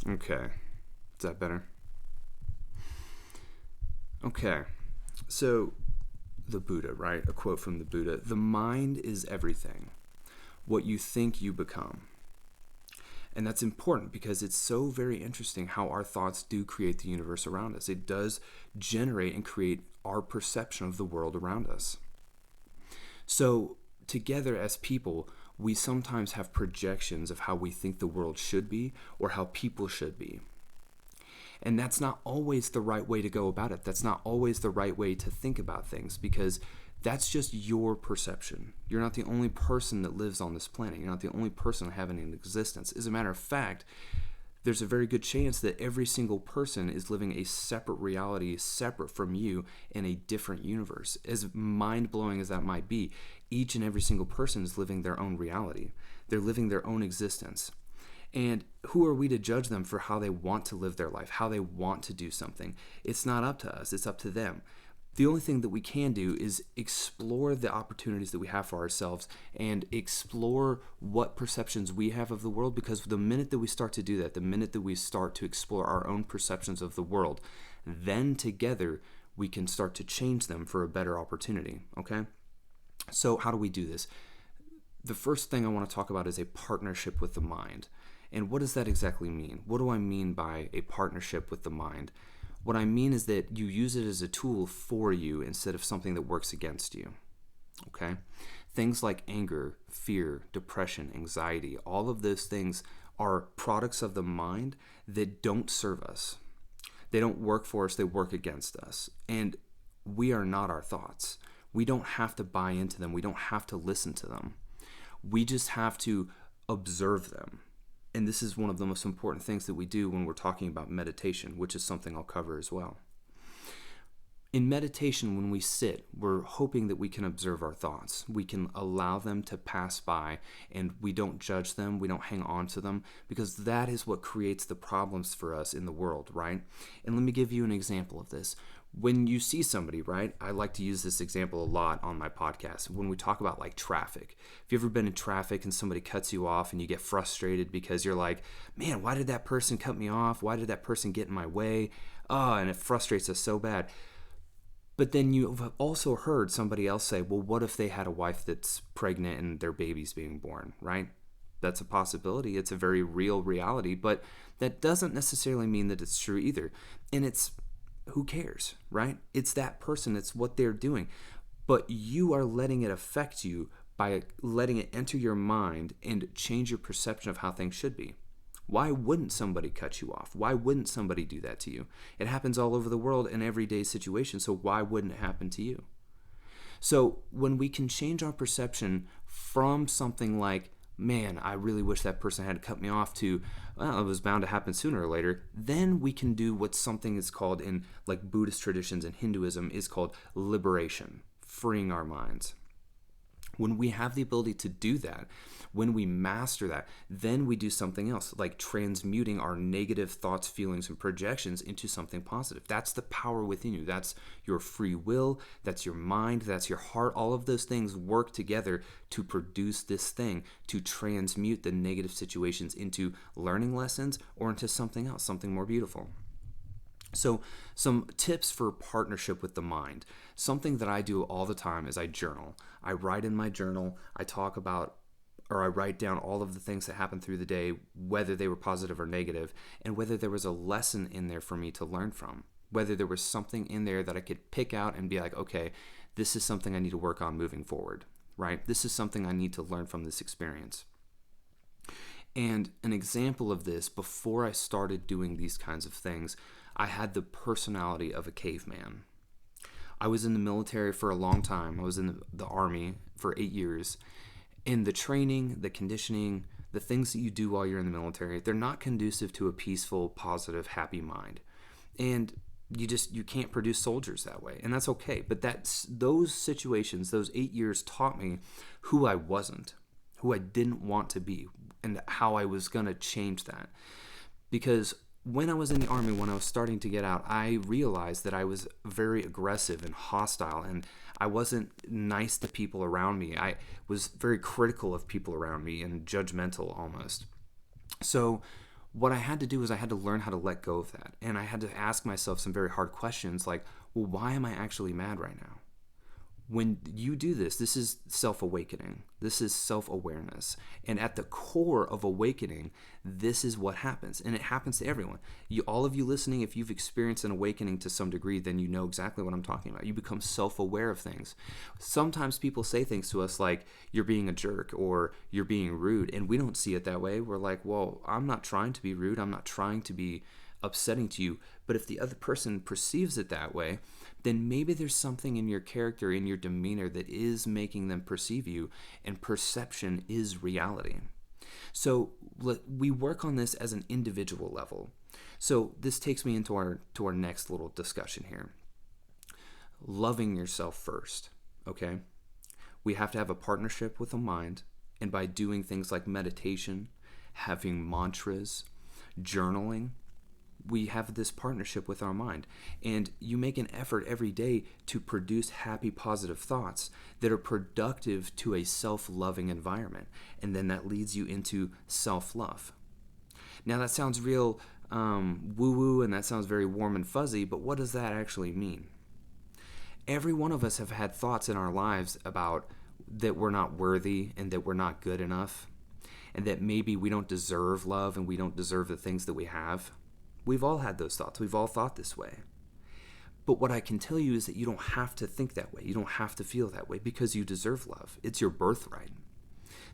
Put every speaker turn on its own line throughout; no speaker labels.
Okay. Is that better? Okay. So, the Buddha, right? A quote from the Buddha: "The mind is everything. What you think, you become." And that's important because it's so very interesting how our thoughts do create the universe around us. It does generate and create our perception of the world around us. So, together as people, we sometimes have projections of how we think the world should be or how people should be. And that's not always the right way to go about it. That's not always the right way to think about things because that's just your perception. You're not the only person that lives on this planet. You're not the only person having an existence. As a matter of fact, there's a very good chance that every single person is living a separate reality, separate from you, in a different universe. As mind-blowing as that might be, each and every single person is living their own reality. They're living their own existence. And who are we to judge them for how they want to live their life, how they want to do something? It's not up to us, it's up to them. The only thing that we can do is explore the opportunities that we have for ourselves and explore what perceptions we have of the world, because the minute that we start to do that, the minute that we start to explore our own perceptions of the world, then together we can start to change them for a better opportunity, okay? So how do we do this? The first thing I want to talk about is a partnership with the mind. And what does that exactly mean? What do I mean by a partnership with the mind? What I mean is that you use it as a tool for you instead of something that works against you. Okay? Things like anger, fear, depression, anxiety, all of those things are products of the mind that don't serve us. They don't work for us, they work against us. And we are not our thoughts. We don't have to buy into them. We don't have to listen to them. We just have to observe them. And this is one of the most important things that we do when we're talking about meditation, which is something I'll cover as well. In meditation, when we sit, we're hoping that we can observe our thoughts. We can allow them to pass by, and we don't judge them, we don't hang on to them, because that is what creates the problems for us in the world, right? And let me give you an example of this. When you see somebody, right, I like to use this example a lot on my podcast when we talk about like traffic. If you've ever been in traffic and somebody cuts you off and you get frustrated because you're like, man, why did that person cut me off? Why did that person get in my way? Oh, and it frustrates us so bad. But then you've also heard somebody else say, well, what if they had a wife that's pregnant and their baby's being born, right? That's a possibility. It's a very real reality, but that doesn't necessarily mean that it's true either. And who cares, right? It's that person, it's what they're doing. But you are letting it affect you by letting it enter your mind and change your perception of how things should be. Why wouldn't somebody cut you off? Why wouldn't somebody do that to you? It happens all over the world in everyday situations, so why wouldn't it happen to you? So when we can change our perception from something like, man, I really wish that person had cut me off, to, well, it was bound to happen sooner or later, then we can do what something is called in like Buddhist traditions and Hinduism is called liberation, freeing our minds. When we have the ability to do that, when we master that, then we do something else, like transmuting our negative thoughts, feelings, and projections into something positive. That's the power within you. That's your free will. That's your mind. That's your heart. All of those things work together to produce this thing, to transmute the negative situations into learning lessons or into something else, something more beautiful. So some tips for partnership with the mind. Something that I do all the time is I journal. I write in my journal. I write down all of the things that happened through the day, whether they were positive or negative, and whether there was a lesson in there for me to learn from. Whether there was something in there that I could pick out and be like, okay, this is something I need to work on moving forward, right? This is something I need to learn from this experience. And an example of this, before I started doing these kinds of things, I had the personality of a caveman. I was in the military for a long time. I was in the Army for 8 years. And the training, the conditioning, the things that you do while you're in the military, they're not conducive to a peaceful, positive, happy mind. And you can't produce soldiers that way. And that's okay. But those situations, those 8 years taught me who I wasn't, who I didn't want to be, and how I was going to change that. Because when I was in the Army, when I was starting to get out, I realized that I was very aggressive and hostile, and I wasn't nice to people around me. I was very critical of people around me and judgmental almost. So what I had to do is I had to learn how to let go of that. And I had to ask myself some very hard questions like, well, why am I actually mad right now? When you do this, this is self-awakening. This is self-awareness. And at the core of awakening, this is what happens. And it happens to everyone. All of you listening, if you've experienced an awakening to some degree, then you know exactly what I'm talking about. You become self-aware of things. Sometimes people say things to us like, you're being a jerk or you're being rude. And we don't see it that way. We're like, well, I'm not trying to be rude. I'm not trying to be upsetting to you. But if the other person perceives it that way, then maybe there's something in your character, in your demeanor, that is making them perceive you, and perception is reality. So we work on this as an individual level. So this takes me into our next little discussion here. Loving yourself first, okay? We have to have a partnership with the mind, and by doing things like meditation, having mantras, journaling, we have this partnership with our mind. And you make an effort every day to produce happy, positive thoughts that are productive to a self-loving environment. And then that leads you into self-love. Now that sounds real woo-woo, and that sounds very warm and fuzzy, but what does that actually mean? Every one of us have had thoughts in our lives about that we're not worthy and that we're not good enough, and that maybe we don't deserve love and we don't deserve the things that we have. We've all had those thoughts. We've all thought this way. But what I can tell you is that you don't have to think that way. You don't have to feel that way because you deserve love. It's your birthright.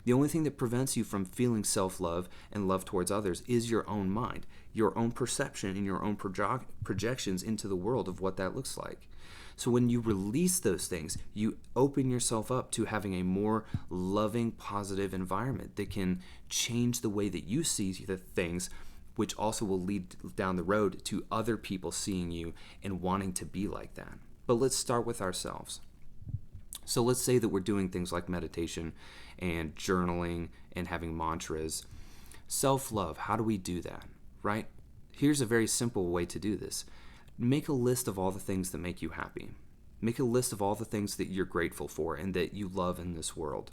The only thing that prevents you from feeling self-love and love towards others is your own mind, your own perception and your own projections into the world of what that looks like. So when you release those things, you open yourself up to having a more loving, positive environment that can change the way that you see the things, which also will lead down the road to other people seeing you and wanting to be like that. But let's start with ourselves. So let's say that we're doing things like meditation and journaling and having mantras. Self-love, how do we do that, right? Here's a very simple way to do this. Make a list of all the things that make you happy. Make a list of all the things that you're grateful for and that you love in this world.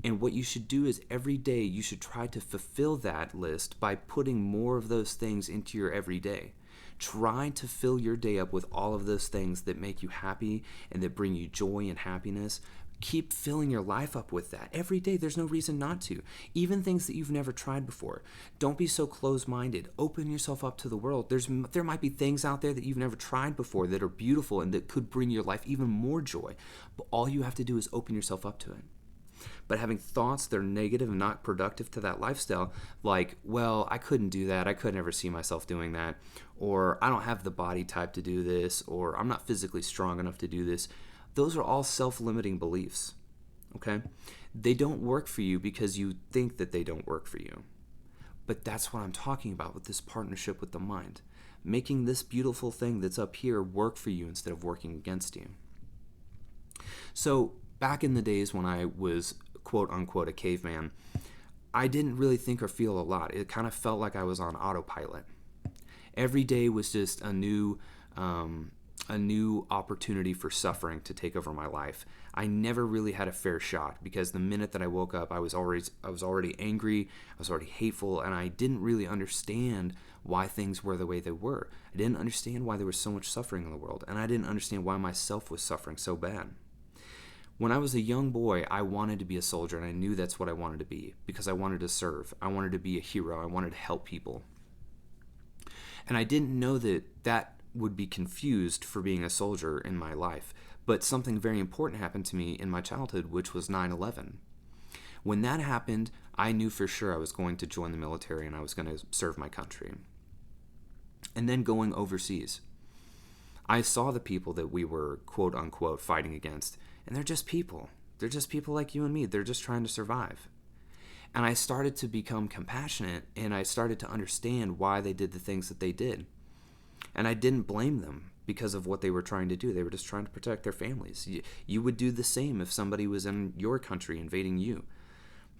And what you should do is every day you should try to fulfill that list by putting more of those things into your everyday. Try to fill your day up with all of those things that make you happy and that bring you joy and happiness. Keep filling your life up with that. Every day, there's no reason not to. Even things that you've never tried before. Don't be so closed-minded. Open yourself up to the world. There might be things out there that you've never tried before that are beautiful and that could bring your life even more joy. But all you have to do is open yourself up to it. But having thoughts that are negative and not productive to that lifestyle, like, well, I couldn't do that, I could never see myself doing that, or I don't have the body type to do this, or I'm not physically strong enough to do this, those are all self-limiting beliefs, okay? They don't work for you because you think that they don't work for you. But that's what I'm talking about with this partnership with the mind. Making this beautiful thing that's up here work for you instead of working against you. So back in the days when I was quote-unquote a caveman, I didn't really think or feel a lot. It kind of felt like I was on autopilot. Every day was just a new opportunity for suffering to take over my life. I never really had a fair shot because the minute that I woke up, I was already angry, I was already hateful, and I didn't really understand why things were the way they were. I didn't understand why there was so much suffering in the world, and I didn't understand why myself was suffering so bad. When I was a young boy, I wanted to be a soldier, and I knew that's what I wanted to be because I wanted to serve. I wanted to be a hero. I wanted to help people. And I didn't know that would be confused for being a soldier in my life. But something very important happened to me in my childhood, which was 9/11. When that happened, I knew for sure I was going to join the military and I was going to serve my country. And then going overseas, I saw the people that we were quote-unquote fighting against, and they're just people. They're just people like you and me. They're just trying to survive. And I started to become compassionate, and I started to understand why they did the things that they did. And I didn't blame them because of what they were trying to do. They were just trying to protect their families. You would do the same if somebody was in your country invading you.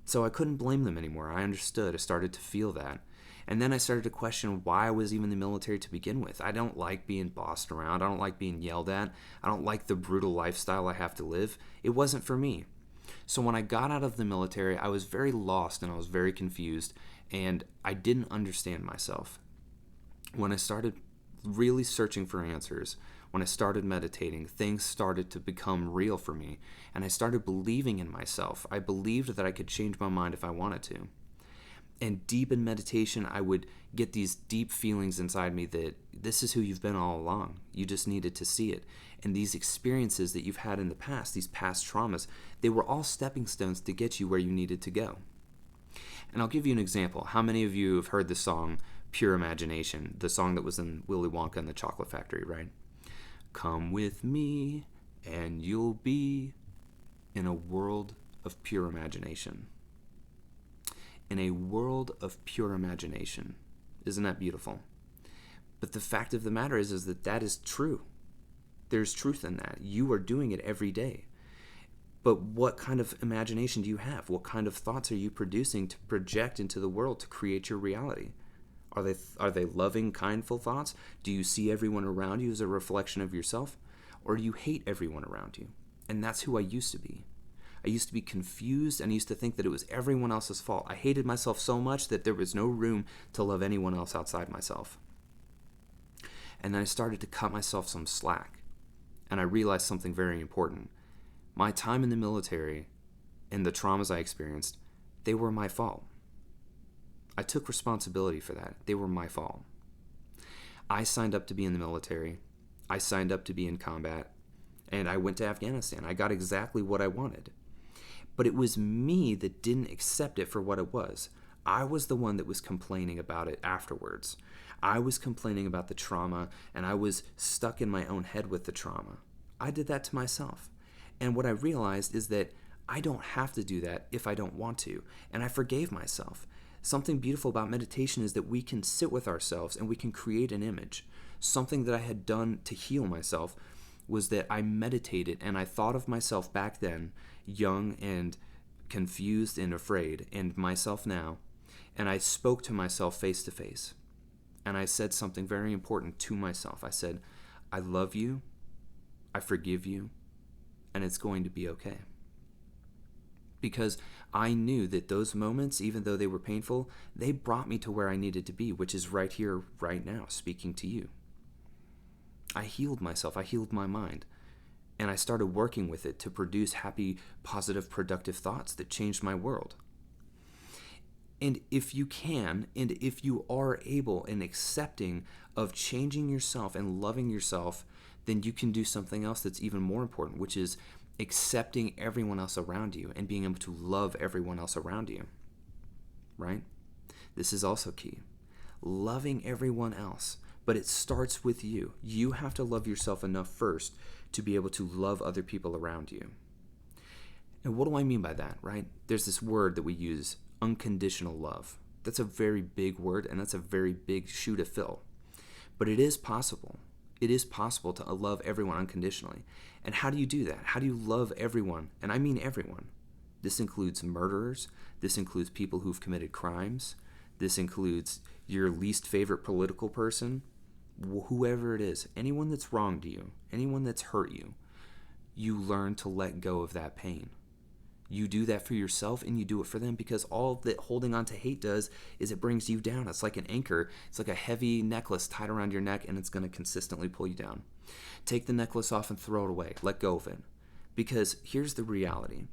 So I couldn't blame them anymore. I understood. I started to feel that. And then I started to question why I was even in the military to begin with. I don't like being bossed around. I don't like being yelled at. I don't like the brutal lifestyle I have to live. It wasn't for me. So when I got out of the military, I was very lost and I was very confused. and I didn't understand myself. When I started really searching for answers, when I started meditating, things started to become real for me, and I started believing in myself. I believed that I could change my mind if I wanted to. And deep in meditation, I would get these deep feelings inside me that this is who you've been all along. You just needed to see it. And these experiences that you've had in the past, these past traumas, they were all stepping stones to get you where you needed to go. And I'll give you an example. How many of you have heard the song Pure Imagination, the song that was in Willy Wonka and the Chocolate Factory, right? Come with me and you'll be in a world of pure imagination. In a world of pure imagination. Isn't that beautiful? But the fact of the matter is that is true. There's truth in that. You are doing it every day. But what kind of imagination do you have? What kind of thoughts are you producing to project into the world to create your reality? Are they loving, kindful thoughts? Do you see everyone around you as a reflection of yourself? Or do you hate everyone around you? And that's who I used to be. I used to be confused, and I used to think that it was everyone else's fault. I hated myself so much that there was no room to love anyone else outside myself. And then I started to cut myself some slack, and I realized something very important. My time in the military and the traumas I experienced, they were my fault. I took responsibility for that. They were my fault. I signed up to be in the military. I signed up to be in combat, and I went to Afghanistan. I got exactly what I wanted. But it was me that didn't accept it for what it was. I was the one that was complaining about it afterwards. I was complaining about the trauma, and I was stuck in my own head with the trauma. I did that to myself. And what I realized is that I don't have to do that if I don't want to. And I forgave myself. Something beautiful about meditation is that we can sit with ourselves and we can create an image. Something that I had done to heal myself was that I meditated and I thought of myself back then, young and confused and afraid, and myself now, and I spoke to myself face to face. And I said something very important to myself. I said, I love you, I forgive you, and it's going to be okay. Because I knew that those moments, even though they were painful, they brought me to where I needed to be, which is right here, right now, speaking to you. I healed myself. I healed my mind. And I started working with it to produce happy, positive, productive thoughts that changed my world. And if you can, and if you are able and accepting of changing yourself and loving yourself, then you can do something else that's even more important, which is accepting everyone else around you and being able to love everyone else around you. Right? This is also key. Loving everyone else. But it starts with you. You have to love yourself enough first to be able to love other people around you. And what do I mean by that, right? There's this word that we use, unconditional love. That's a very big word, and that's a very big shoe to fill. But it is possible. It is possible to love everyone unconditionally. And how do you do that? How do you love everyone? And I mean everyone. This includes murderers. This includes people who've committed crimes. This includes your least favorite political person. Whoever it is, anyone that's wronged you, anyone that's hurt you, you learn to let go of that pain. You do that for yourself and you do it for them, because all that holding on to hate does is it brings you down. It's like an anchor. It's like a heavy necklace tied around your neck, and it's going to consistently pull you down. Take the necklace off and throw it away. Let go of it. Because here's the reality.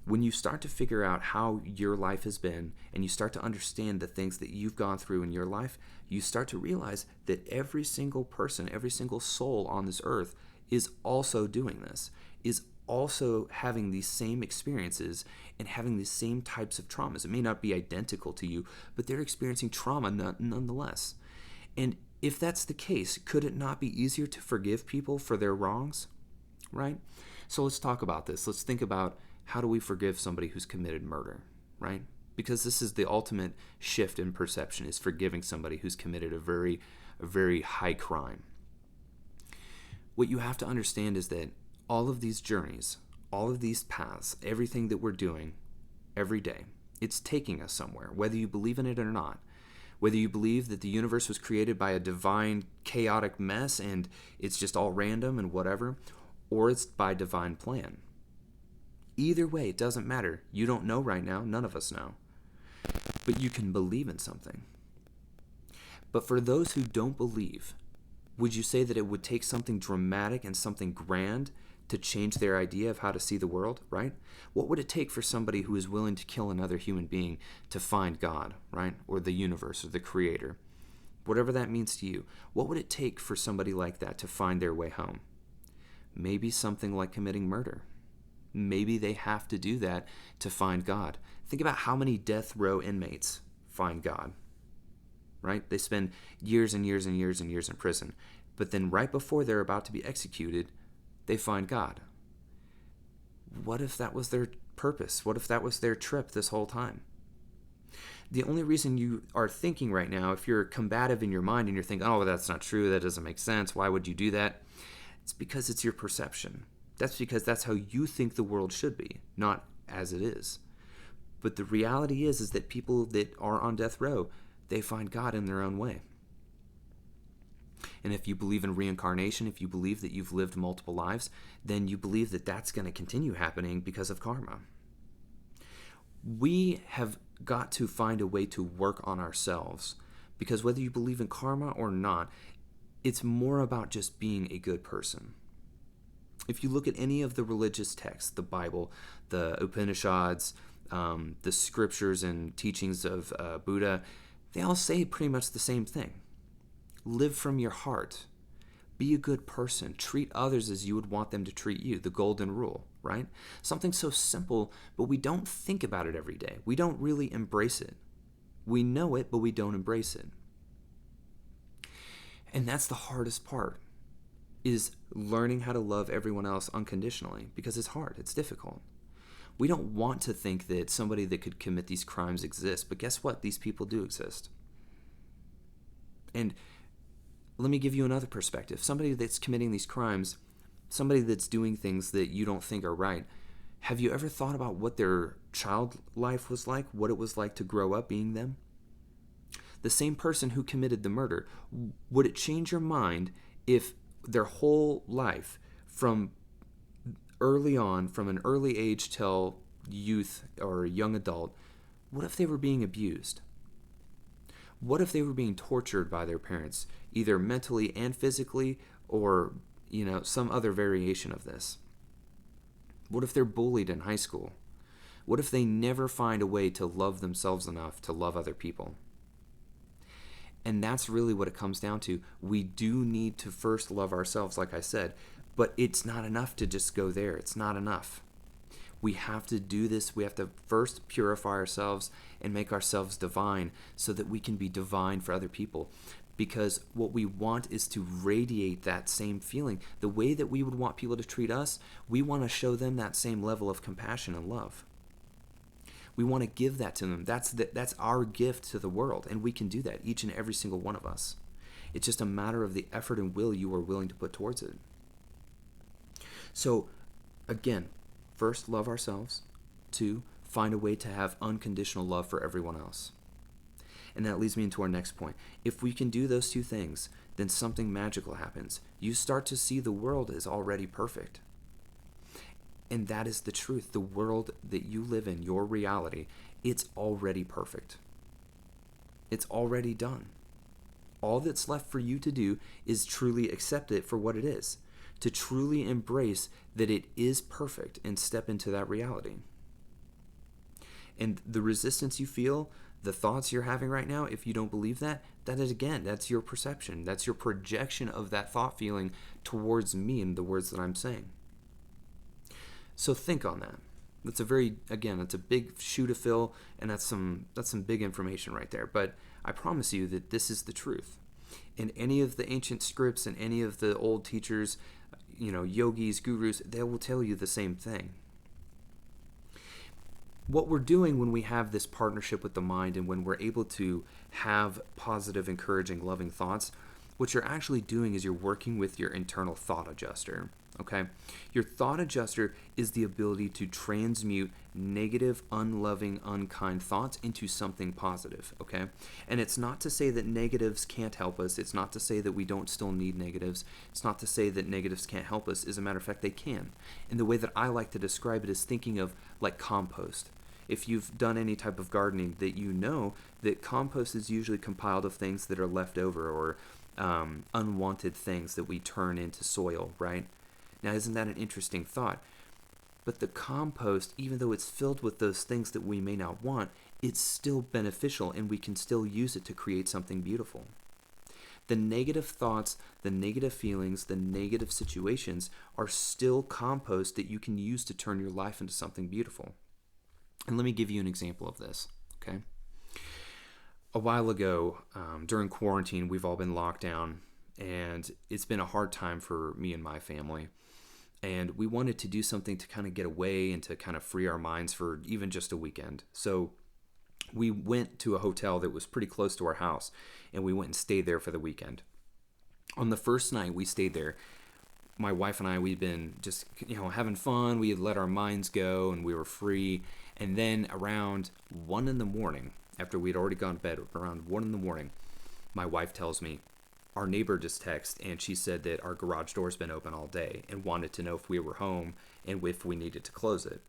When you start to figure out how your life has been and you start to understand the things that you've gone through in your life, you start to realize that every single person, every single soul on this earth is also doing this, is also having these same experiences and having these same types of traumas. It may not be identical to you, but they're experiencing trauma nonetheless. And if that's the case, could it not be easier to forgive people for their wrongs? Right? So let's talk about this. Let's think about, how do we forgive somebody who's committed murder, right? Because this is the ultimate shift in perception, is forgiving somebody who's committed a very high crime. What you have to understand is that all of these journeys, all of these paths, everything that we're doing every day, it's taking us somewhere, whether you believe in it or not. Whether you believe that the universe was created by a divine, chaotic mess and it's just all random and whatever, or it's by divine plan. Either way, it doesn't matter. You don't know right now. None of us know. but you can believe in something. But for those who don't believe, would you say that it would take something dramatic and something grand to change their idea of how to see the world, right? What would it take for somebody who is willing to kill another human being to find God, right? Or the universe or the creator? Whatever that means to you, what would it take for somebody like that to find their way home? Maybe something like committing murder. Maybe they have to do that to find God. Think about how many death row inmates find God, right? They spend years and years and years and years in prison. But then right before they're about to be executed, they find God. What if that was their purpose? What if that was their trip this whole time? The only reason you are thinking right now, if you're combative in your mind and you're thinking, oh, that's not true, that doesn't make sense, why would you do that? It's because it's your perception. That's because that's how you think the world should be, not as it is. But the reality is that people that are on death row, they find God in their own way. And if you believe in reincarnation, if you believe that you've lived multiple lives, then you believe that that's going to continue happening because of karma. We have got to find a way to work on ourselves, because whether you believe in karma or not, it's more about just being a good person. If you look at any of the religious texts, the Bible, the Upanishads, the scriptures and teachings of Buddha, they all say pretty much the same thing. Live from your heart. Be a good person. Treat others as you would want them to treat you. The golden rule, right? Something so simple, but we don't think about it every day. We don't really embrace it. We know it, but we don't embrace it. And that's the hardest part, is learning how to love everyone else unconditionally, because it's hard. It's difficult. We don't want to think that somebody that could commit these crimes exists, but guess what? These people do exist. And let me give you another perspective. Somebody that's committing these crimes, somebody that's doing things that you don't think are right, have you ever thought about what their child life was like, what it was like to grow up being them? The same person who committed the murder, would it change your mind if their whole life, from early on, from an early age till youth or young adult, what if they were being abused? What if they were being tortured by their parents, either mentally and physically, or, some other variation of this? What if they're bullied in high school? What if they never find a way to love themselves enough to love other people? And that's really what it comes down to. We do need to first love ourselves, like I said, but it's not enough to just go there. It's not enough. We have to do this. We have to first purify ourselves and make ourselves divine so that we can be divine for other people. Because what we want is to radiate that same feeling. The way that we would want people to treat us, we want to show them that same level of compassion and love. We want to give that to them. That's our gift to the world, and we can do that, each and every single one of us. It's just a matter of the effort and will you are willing to put towards it. So, again, first, love ourselves. 2, find a way to have unconditional love for everyone else. And that leads me into our next point. If we can do those 2 things, then something magical happens. You start to see the world as already perfect. And that is the truth. The world that you live in, your reality, it's already perfect. It's already done. All that's left for you to do is truly accept it for what it is, to truly embrace that it is perfect and step into that reality. And the resistance you feel, the thoughts you're having right now, if you don't believe that, that's your perception. That's your projection of that thought feeling towards me and the words that I'm saying. So think on that. It's a big shoe to fill, and that's some big information right there. But I promise you that this is the truth. In any of the ancient scripts and any of the old teachers, yogis, gurus, they will tell you the same thing. What we're doing when we have this partnership with the mind and when we're able to have positive, encouraging, loving thoughts, what you're actually doing is you're working with your internal thought adjuster. Okay? Your thought adjuster is the ability to transmute negative, unloving, unkind thoughts into something positive. Okay? And it's not to say that negatives can't help us. It's not to say that we don't still need negatives. It's not to say that negatives can't help us. As a matter of fact, they can. And the way that I like to describe it is thinking of like compost. if you've done any type of gardening, that you know that compost is usually compiled of things that are left over, or unwanted things that we turn into soil, right? Now, isn't that an interesting thought? But the compost, even though it's filled with those things that we may not want, it's still beneficial, and we can still use it to create something beautiful. The negative thoughts, the negative feelings, the negative situations are still compost that you can use to turn your life into something beautiful. And let me give you an example of this, okay? A while ago, during quarantine, we've all been locked down, and it's been a hard time for me and my family. And we wanted to do something to kind of get away and to kind of free our minds for even just a weekend. So we went to a hotel that was pretty close to our house, and we went and stayed there for the weekend. On the first night we stayed there, my wife and I, we'd been just, having fun. We had let our minds go, and we were free. And then around 1 in the morning, after we'd already gone to bed, around 1 in the morning, my wife tells me, our neighbor just texted, and she said that our garage door's been open all day and wanted to know if we were home and if we needed to close it.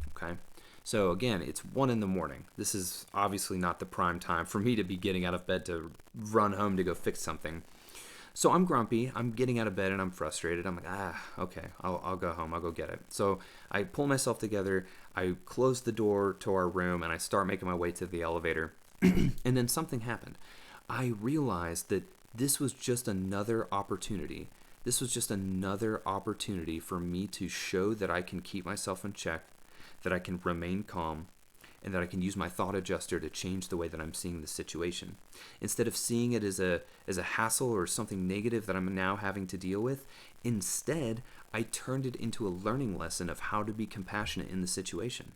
Okay? So again, it's 1 in the morning. This is obviously not the prime time for me to be getting out of bed to run home to go fix something. So I'm grumpy. I'm getting out of bed and I'm frustrated. I'm like, okay, I'll go home. I'll go get it. So I pull myself together. I close the door to our room and I start making my way to the elevator. And then something happened. I realized that this was just another opportunity. This was just another opportunity for me to show that I can keep myself in check, that I can remain calm, and that I can use my thought adjuster to change the way that I'm seeing the situation. Instead of seeing it as a hassle or something negative that I'm now having to deal with, instead, I turned it into a learning lesson of how to be compassionate in the situation.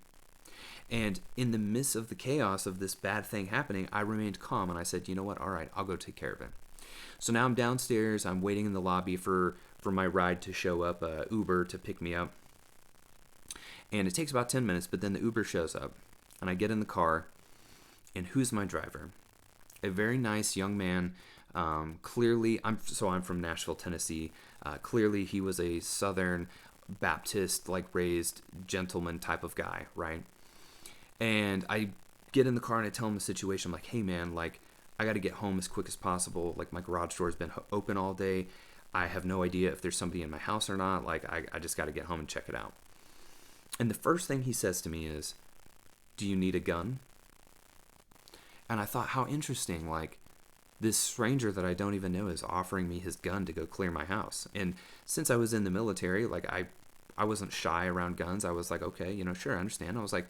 And in the midst of the chaos of this bad thing happening, I remained calm, and I said, you know what, all right, I'll go take care of it. So now I'm downstairs, I'm waiting in the lobby for my ride to show up, Uber to pick me up. And it takes about 10 minutes, but then the Uber shows up. And I get in the car, and who's my driver? A very nice young man. Clearly, I'm from Nashville, Tennessee. Clearly, he was a Southern Baptist, raised gentleman type of guy, right? And I get in the car and I tell him the situation. I'm like, hey man, I got to get home as quick as possible. My garage door's been open all day. I have no idea if there's somebody in my house or not. I just got to get home and check it out. And the first thing he says to me is, do you need a gun? And I thought, how interesting, this stranger that I don't even know is offering me his gun to go clear my house. And since I was in the military, I wasn't shy around guns. I was like, okay, sure, I understand. I was like,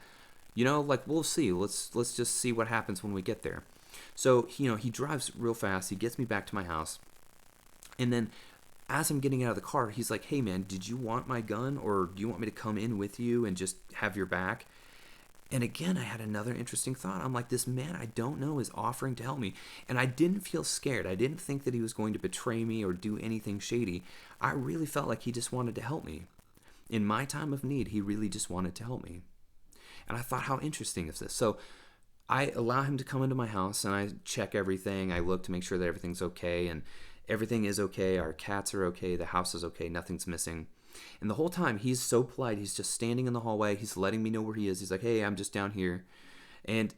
we'll see. Let's just see what happens when we get there. So, he drives real fast. He gets me back to my house. And then as I'm getting out of the car, he's like, hey man, did you want my gun, or do you want me to come in with you and just have your back? And again, I had another interesting thought. I'm like, this man I don't know is offering to help me. And I didn't feel scared. I didn't think that he was going to betray me or do anything shady. I really felt like he just wanted to help me. In my time of need, he really just wanted to help me. And I thought, how interesting is this? So I allow him to come into my house, and I check everything. I look to make sure that everything's okay, and everything is okay. Our cats are okay. The house is okay. Nothing's missing. And the whole time, he's so polite. He's just standing in the hallway. He's letting me know where he is. He's like, hey, I'm just down here. And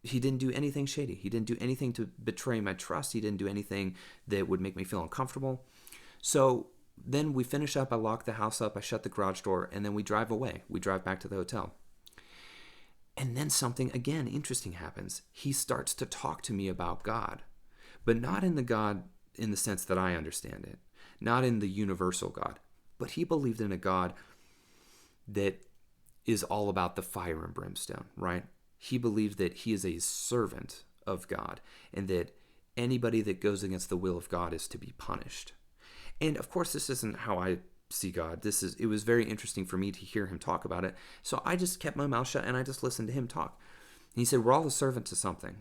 he didn't do anything shady. He didn't do anything to betray my trust. He didn't do anything that would make me feel uncomfortable. So then we finish up. I lock the house up. I shut the garage door. And then we drive away. We drive back to the hotel. And then something, again, interesting happens. He starts to talk to me about God. But not in the God in the sense that I understand it. Not in the universal God. But he believed in a God that is all about the fire and brimstone, right? He believed that he is a servant of God, and that anybody that goes against the will of God is to be punished. And of course, this isn't how I see God. It was very interesting for me to hear him talk about it. So I just kept my mouth shut and I just listened to him talk. And he said, we're all a servant to something.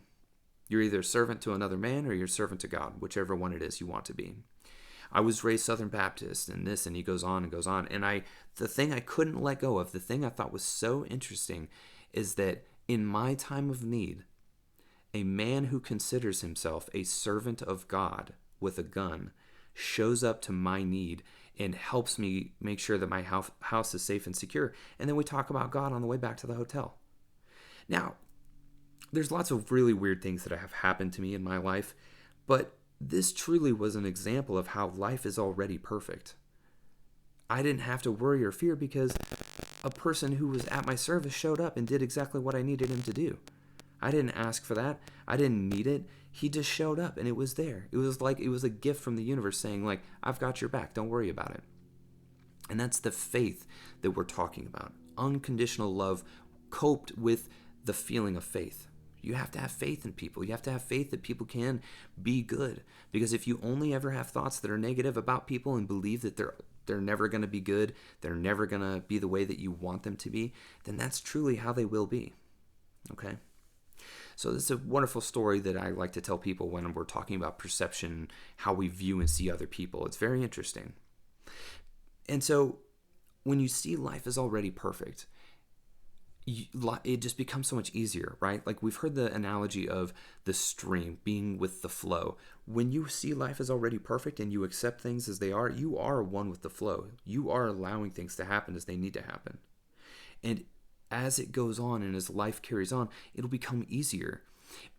You're either a servant to another man or you're a servant to God, whichever one it is you want to be. I was raised Southern Baptist and this, and he goes on and goes on. And the thing I couldn't let go of, the thing I thought was so interesting, is that in my time of need, a man who considers himself a servant of God with a gun shows up to my need and helps me make sure that my house is safe and secure. And then we talk about God on the way back to the hotel. Now, there's lots of really weird things that have happened to me in my life, but this truly was an example of how life is already perfect. I didn't have to worry or fear because a person who was at my service showed up and did exactly what I needed him to do. I didn't ask for that. I didn't need it. He just showed up and it was there. It was like it was a gift from the universe saying, like, I've got your back. Don't worry about it. And that's the faith that we're talking about. Unconditional love coped with the feeling of faith. You have to have faith in people. You have to have faith that people can be good. Because if you only ever have thoughts that are negative about people and believe that they're never going to be good, they're never going to be the way that you want them to be, then that's truly how they will be. Okay? So this is a wonderful story that I like to tell people when we're talking about perception, how we view and see other people. It's very interesting. And so when you see life is already perfect, it just becomes so much easier, right? Like we've heard the analogy of the stream being with the flow. When you see life is already perfect and you accept things as they are, you are one with the flow. You are allowing things to happen as they need to happen. And as it goes on and as life carries on, it'll become easier.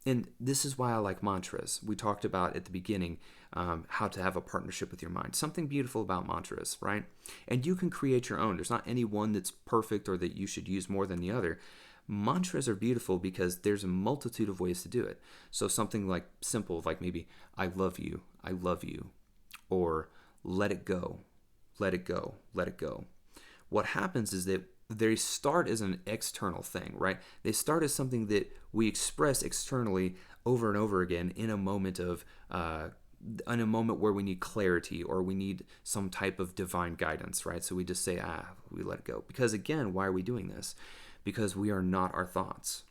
And this is why I like mantras. We talked about at the beginning how to have a partnership with your mind. Something beautiful about mantras, right? And you can create your own. There's not any one that's perfect or that you should use more than the other. Mantras are beautiful because there's a multitude of ways to do it. So something like simple, like maybe I love you, or let it go, let it go, let it go. What happens is that they start as an external thing, right? They start as something that we express externally over and over again in a moment of, in a moment where we need clarity or we need some type of divine guidance, right? So we just say, we let it go. Because again, why are we doing this? Because we are not our thoughts.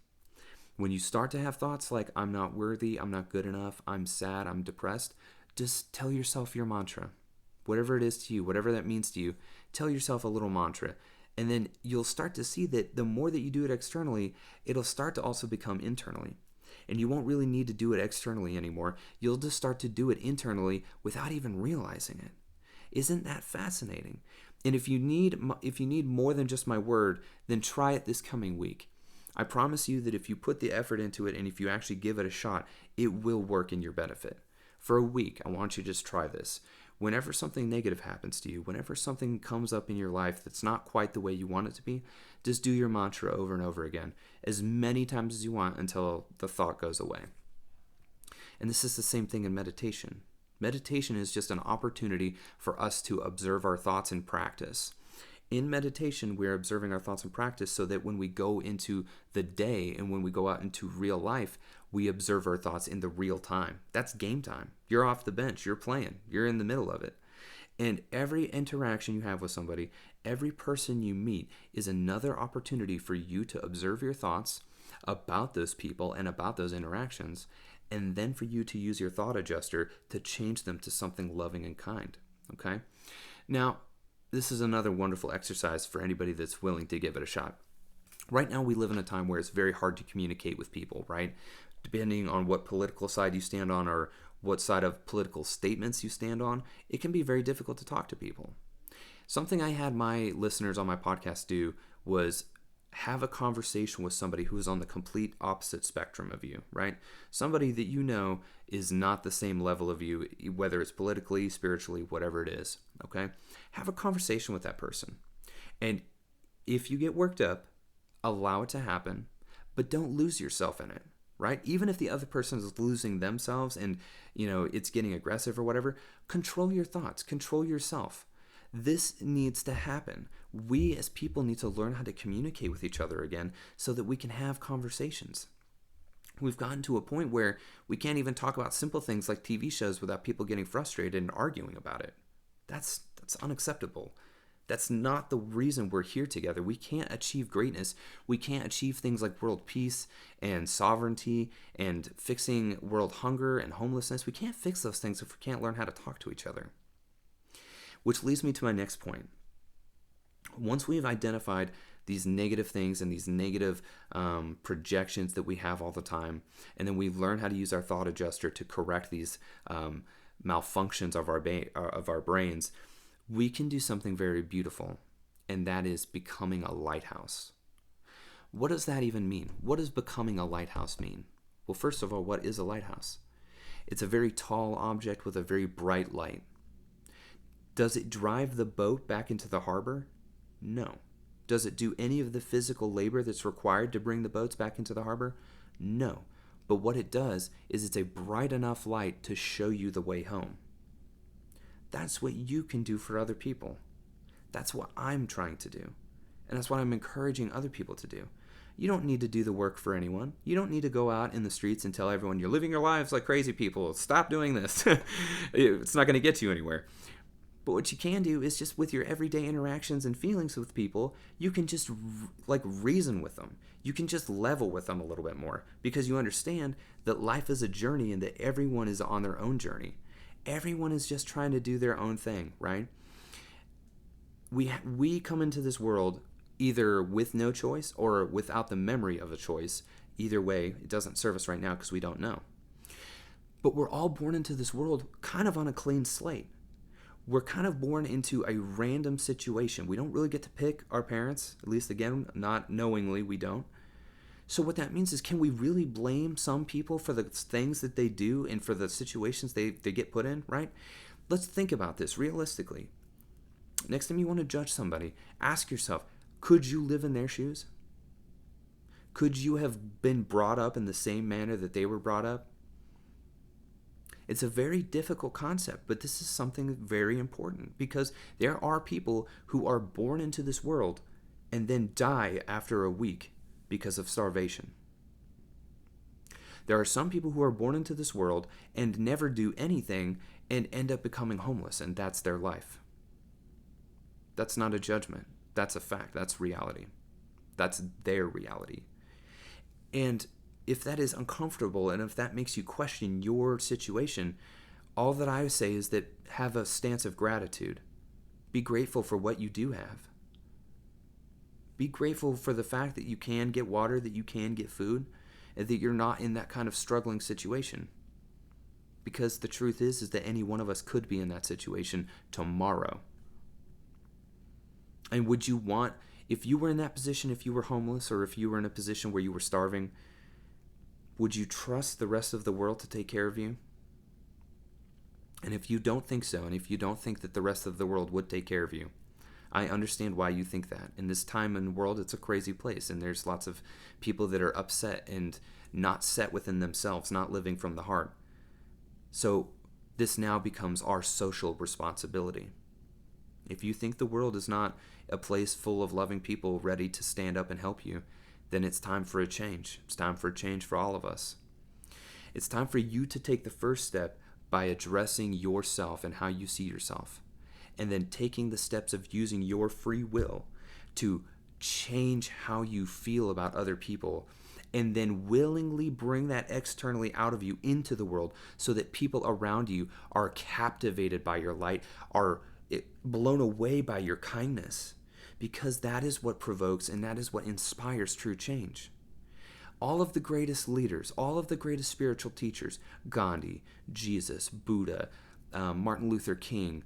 When you start to have thoughts like, I'm not worthy, I'm not good enough, I'm sad, I'm depressed, just tell yourself your mantra. Whatever it is to you, whatever that means to you, tell yourself a little mantra. And then you'll start to see that the more that you do it externally, it'll start to also become internally. And you won't really need to do it externally anymore. You'll just start to do it internally without even realizing it. Isn't that fascinating? And if you need more than just my word, then try it this coming week. I promise you that if you put the effort into it and if you actually give it a shot, it will work in your benefit. For a week, I want you to just try this. Whenever something negative happens to you, whenever something comes up in your life that's not quite the way you want it to be, just do your mantra over and over again, as many times as you want until the thought goes away. And this is the same thing in meditation. Meditation is just an opportunity for us to observe our thoughts in practice. In meditation, we're observing our thoughts in practice so that when we go into the day and when we go out into real life, we observe our thoughts in the real time. That's game time. You're off the bench. You're playing. You're in the middle of it. And every interaction you have with somebody, every person you meet is another opportunity for you to observe your thoughts about those people and about those interactions, and then for you to use your thought adjuster to change them to something loving and kind. Okay? Now, this is another wonderful exercise for anybody that's willing to give it a shot. Right now, we live in a time where it's very hard to communicate with people, right? Depending on what political side you stand on or what side of political statements you stand on, it can be very difficult to talk to people. Something I had my listeners on my podcast do was have a conversation with somebody who is on the complete opposite spectrum of you, right? Somebody that you know is not the same level of you, whether it's politically, spiritually, whatever it is, okay? Have a conversation with that person. And if you get worked up, allow it to happen, but don't lose yourself in it, right? Even if the other person is losing themselves and, it's getting aggressive or whatever, control your thoughts, control yourself. This needs to happen. We as people need to learn how to communicate with each other again so that we can have conversations. We've gotten to a point where we can't even talk about simple things like TV shows without people getting frustrated and arguing about it. That's unacceptable. That's not the reason we're here together. We can't achieve greatness. We can't achieve things like world peace and sovereignty and fixing world hunger and homelessness. We can't fix those things if we can't learn how to talk to each other. Which leads me to my next point. Once we've identified these negative things and these negative projections that we have all the time, and then we learn how to use our thought adjuster to correct these malfunctions of our brains, we can do something very beautiful, and that is becoming a lighthouse. What does that even mean? What does becoming a lighthouse mean? Well, first of all, what is a lighthouse? It's a very tall object with a very bright light. Does it drive the boat back into the harbor? No. Does it do any of the physical labor that's required to bring the boats back into the harbor? No. But what it does is it's a bright enough light to show you the way home. That's what you can do for other people. That's what I'm trying to do. And that's what I'm encouraging other people to do. You don't need to do the work for anyone. You don't need to go out in the streets and tell everyone you're living your lives like crazy people. Stop doing this. It's not going to get you anywhere. But what you can do is just with your everyday interactions and feelings with people, you can just reason with them. You can just level with them a little bit more because you understand that life is a journey and that everyone is on their own journey. Everyone is just trying to do their own thing, right? We come into this world either with no choice or without the memory of a choice. Either way, it doesn't serve us right now because we don't know. But we're all born into this world kind of on a clean slate. We're kind of born into a random situation. We don't really get to pick our parents, at least again, not knowingly, we don't. So what that means is, can we really blame some people for the things that they do and for the situations they get put in, right? Let's think about this realistically. Next time you want to judge somebody, ask yourself, could you live in their shoes? Could you have been brought up in the same manner that they were brought up? It's a very difficult concept, but this is something very important because there are people who are born into this world and then die after a week because of starvation. There are some people who are born into this world and never do anything and end up becoming homeless, and that's their life. That's not a judgment. That's a fact. That's reality. That's their reality. And if that is uncomfortable and if that makes you question your situation, all that I say is that have a stance of gratitude. Be grateful for what you do have. Be grateful for the fact that you can get water, that you can get food, and that you're not in that kind of struggling situation. Because the truth is that any one of us could be in that situation tomorrow. And would you want, if you were in that position, if you were homeless, or if you were in a position where you were starving, would you trust the rest of the world to take care of you? And if you don't think so, and if you don't think that the rest of the world would take care of you, I understand why you think that. In this time in the world, it's a crazy place, and there's lots of people that are upset and not set within themselves, not living from the heart. So this now becomes our social responsibility. If you think the world is not a place full of loving people ready to stand up and help you, then it's time for a change. It's time for a change for all of us. It's time for you to take the first step by addressing yourself and how you see yourself, and then taking the steps of using your free will to change how you feel about other people, and then willingly bring that externally out of you into the world so that people around you are captivated by your light, are blown away by your kindness, because that is what provokes and that is what inspires true change. All of the greatest leaders, all of the greatest spiritual teachers, Gandhi, Jesus, Buddha, Martin Luther King,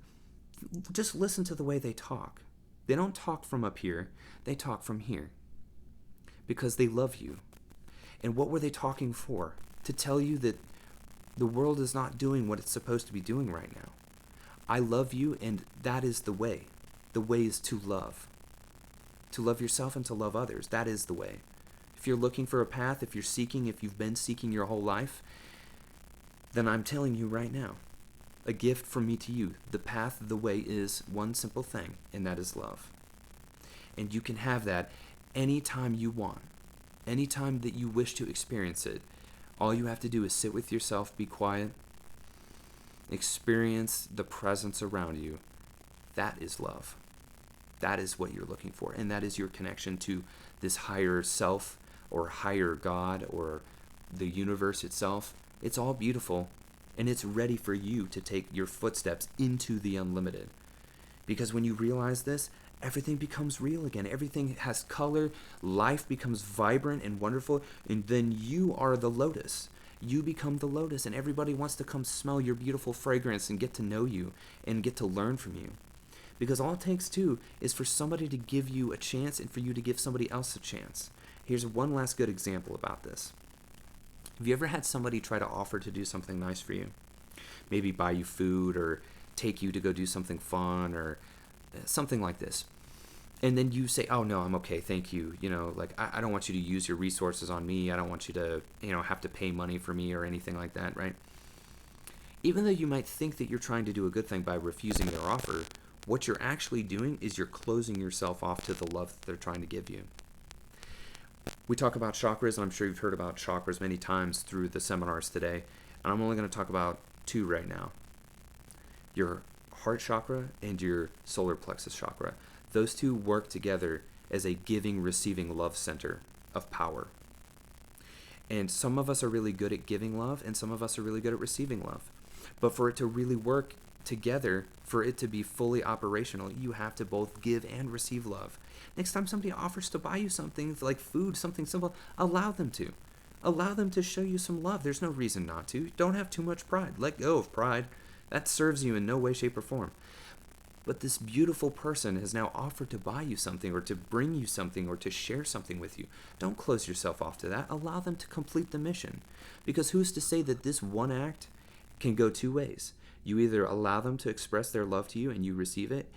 just listen to the way they talk. They don't talk from up here, they talk from here because they love you. And what were they talking for? To tell you that the world is not doing what it's supposed to be doing right now. I love you, and that is the way. The way is to love. To love yourself and to love others. That is the way. If you're looking for a path, if you've been seeking your whole life, then I'm telling you right now, a gift from me to you. The path, the way is one simple thing, and that is love. And you can have that anytime you want, anytime that you wish to experience it. All you have to do is sit with yourself, be quiet, experience the presence around you. That is love. That is what you're looking for, and that is your connection to this higher self or higher God or the universe itself. It's all beautiful, and it's ready for you to take your footsteps into the unlimited. Because when you realize this, everything becomes real again. Everything has color. Life becomes vibrant and wonderful, and then you are the lotus. You become the lotus, and everybody wants to come smell your beautiful fragrance and get to know you and get to learn from you. Because all it takes, too, is for somebody to give you a chance and for you to give somebody else a chance. Here's one last good example about this. Have you ever had somebody try to offer to do something nice for you? Maybe buy you food or take you to go do something fun or something like this. And then you say, oh, no, I'm okay, thank you. Like, I don't want you to use your resources on me. I don't want you to, have to pay money for me or anything like that, right? Even though you might think that you're trying to do a good thing by refusing their offer, what you're actually doing is you're closing yourself off to the love that they're trying to give you. We talk about chakras, and I'm sure you've heard about chakras many times through the seminars today, and I'm only going to talk about two right now. Your heart chakra and your solar plexus chakra. Those two work together as a giving-receiving love center of power. And some of us are really good at giving love, and some of us are really good at receiving love. But for it to really work together, for it to be fully operational, you have to both give and receive love. Next time somebody offers to buy you something like food, something simple, allow them to. Allow them to show you some love. There's no reason not to. Don't have too much pride. Let go of pride. That serves you in no way, shape, or form. But this beautiful person has now offered to buy you something or to bring you something or to share something with you. Don't close yourself off to that. Allow them to complete the mission. Because who's to say that this one act can go two ways? You either allow them to express their love to you and you receive it.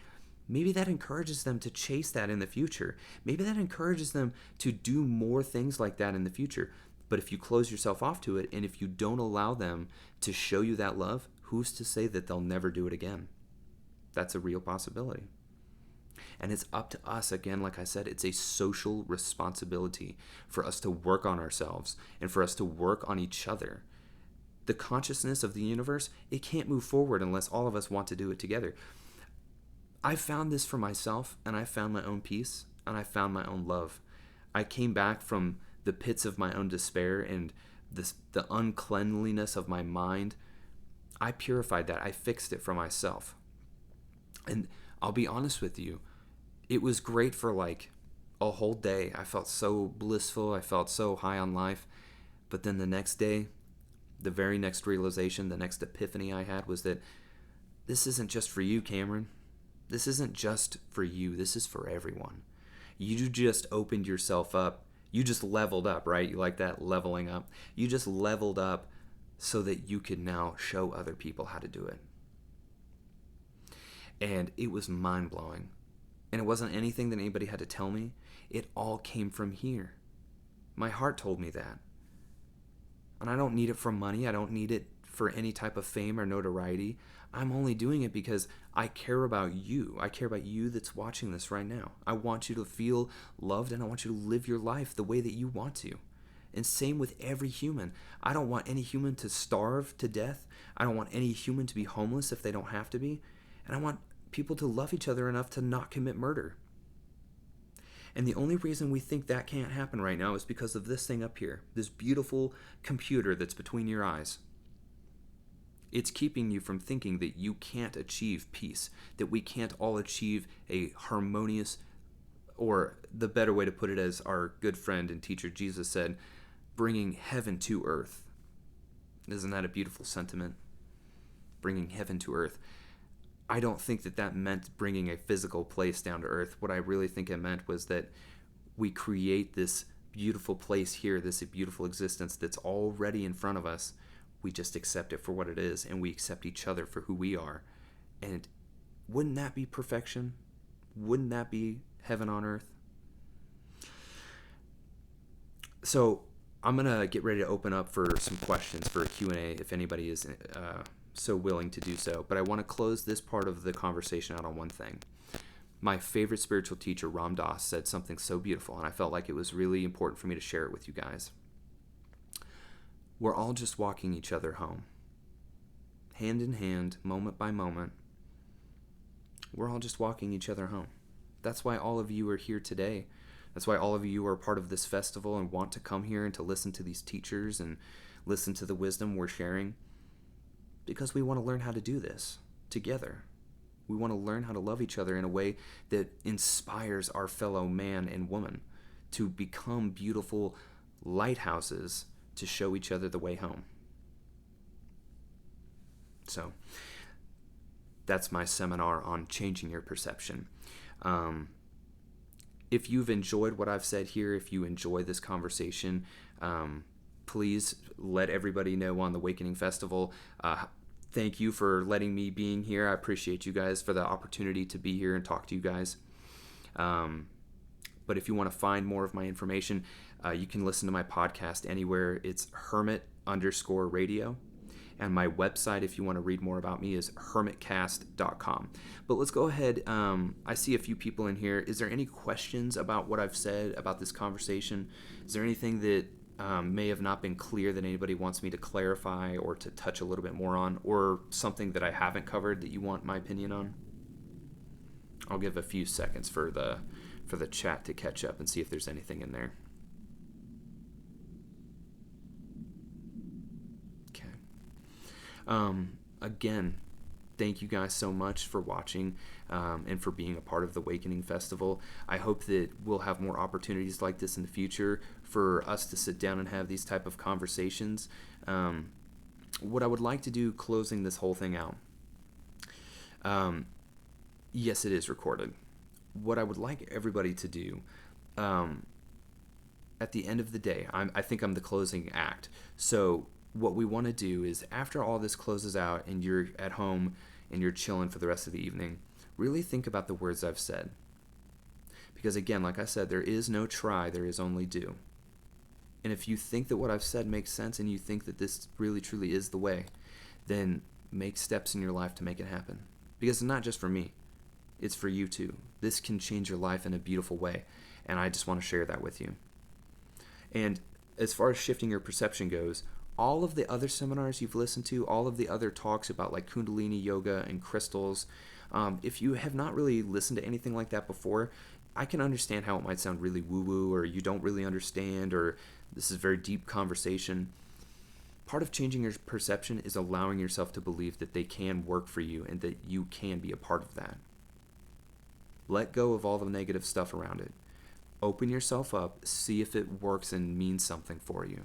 Maybe that encourages them to chase that in the future. Maybe that encourages them to do more things like that in the future. But if you close yourself off to it and if you don't allow them to show you that love, who's to say that they'll never do it again? That's a real possibility. And it's up to us, again, like I said, it's a social responsibility for us to work on ourselves and for us to work on each other. The consciousness of the universe, it can't move forward unless all of us want to do it together. I found this for myself, and I found my own peace, and I found my own love. I came back from the pits of my own despair and the uncleanliness of my mind. I purified that. I fixed it for myself. And I'll be honest with you, it was great for like a whole day. I felt so blissful. I felt so high on life. But then the next day, the very next realization, the next epiphany I had was that this isn't just for you, Cameron. This isn't just for you. This is for everyone. You just opened yourself up. You just leveled up, right? You like that, leveling up? You just leveled up so that you could now show other people how to do it. And it was mind-blowing. And it wasn't anything that anybody had to tell me. It all came from here. My heart told me that. And I don't need it for money. I don't need it for any type of fame or notoriety. I'm only doing it because I care about you. I care about you that's watching this right now. I want you to feel loved and I want you to live your life the way that you want to. And same with every human. I don't want any human to starve to death. I don't want any human to be homeless if they don't have to be. And I want people to love each other enough to not commit murder. And the only reason we think that can't happen right now is because of this thing up here, this beautiful computer that's between your eyes. It's keeping you from thinking that you can't achieve peace, that we can't all achieve a harmonious, or the better way to put it, as our good friend and teacher Jesus said, bringing heaven to earth. Isn't that a beautiful sentiment? Bringing heaven to earth. I don't think that meant bringing a physical place down to earth. What I really think it meant was that we create this beautiful place here, this beautiful existence that's already in front of us. We just accept it for what it is, and we accept each other for who we are. And wouldn't that be perfection? Wouldn't that be heaven on earth? So I'm going to get ready to open up for some questions for a Q&A if anybody is so willing to do so. But I want to close this part of the conversation out on one thing. My favorite spiritual teacher, Ram Dass, said something so beautiful, and I felt like it was really important for me to share it with you guys. We're all just walking each other home. Hand in hand, moment by moment. We're all just walking each other home. That's why all of you are here today. That's why all of you are part of this festival and want to come here and to listen to these teachers and listen to the wisdom we're sharing. Because we want to learn how to do this together. We want to learn how to love each other in a way that inspires our fellow man and woman to become beautiful lighthouses to show each other the way home. So that's my seminar on changing your perception. If you've enjoyed what I've said here, if you enjoy this conversation, please let everybody know on the Wakening Festival. Thank you for letting me being here. I appreciate you guys for the opportunity to be here and talk to you guys. But if you want to find more of my information, you can listen to my podcast anywhere. It's hermit_radio. And my website, if you want to read more about me, is hermitcast.com. But let's go ahead. I see a few people in here. Is there any questions about what I've said about this conversation? Is there anything that may have not been clear that anybody wants me to clarify or to touch a little bit more on, or something that I haven't covered that you want my opinion on? I'll give a few seconds for the chat to catch up and see if there's anything in there. Again, thank you guys so much for watching and for being a part of the Wakening Festival. I hope that we'll have more opportunities like this in the future for us to sit down and have these type of conversations. What I would like to do closing this whole thing out, yes, it is recorded. What I would like everybody to do at the end of the day, I think I'm the closing act. So what we want to do is, after all this closes out and you're at home and you're chilling for the rest of the evening, really think about the words I've said. Because again, like I said, there is no try, there is only do. And if you think that what I've said makes sense and you think that this really truly is the way, then make steps in your life to make it happen. Because it's not just for me, it's for you too. This can change your life in a beautiful way, and I just want to share that with you. And as far as shifting your perception goes, all of the other seminars you've listened to, all of the other talks about like Kundalini yoga and crystals, if you have not really listened to anything like that before, I can understand how it might sound really woo-woo, or you don't really understand, or this is a very deep conversation. Part of changing your perception is allowing yourself to believe that they can work for you and that you can be a part of that. Let go of all the negative stuff around it. Open yourself up, see if it works and means something for you.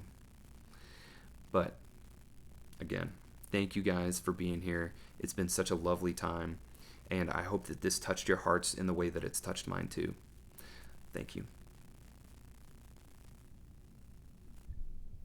But again, thank you guys for being here. It's been such a lovely time, and I hope that this touched your hearts in the way that it's touched mine too. Thank you.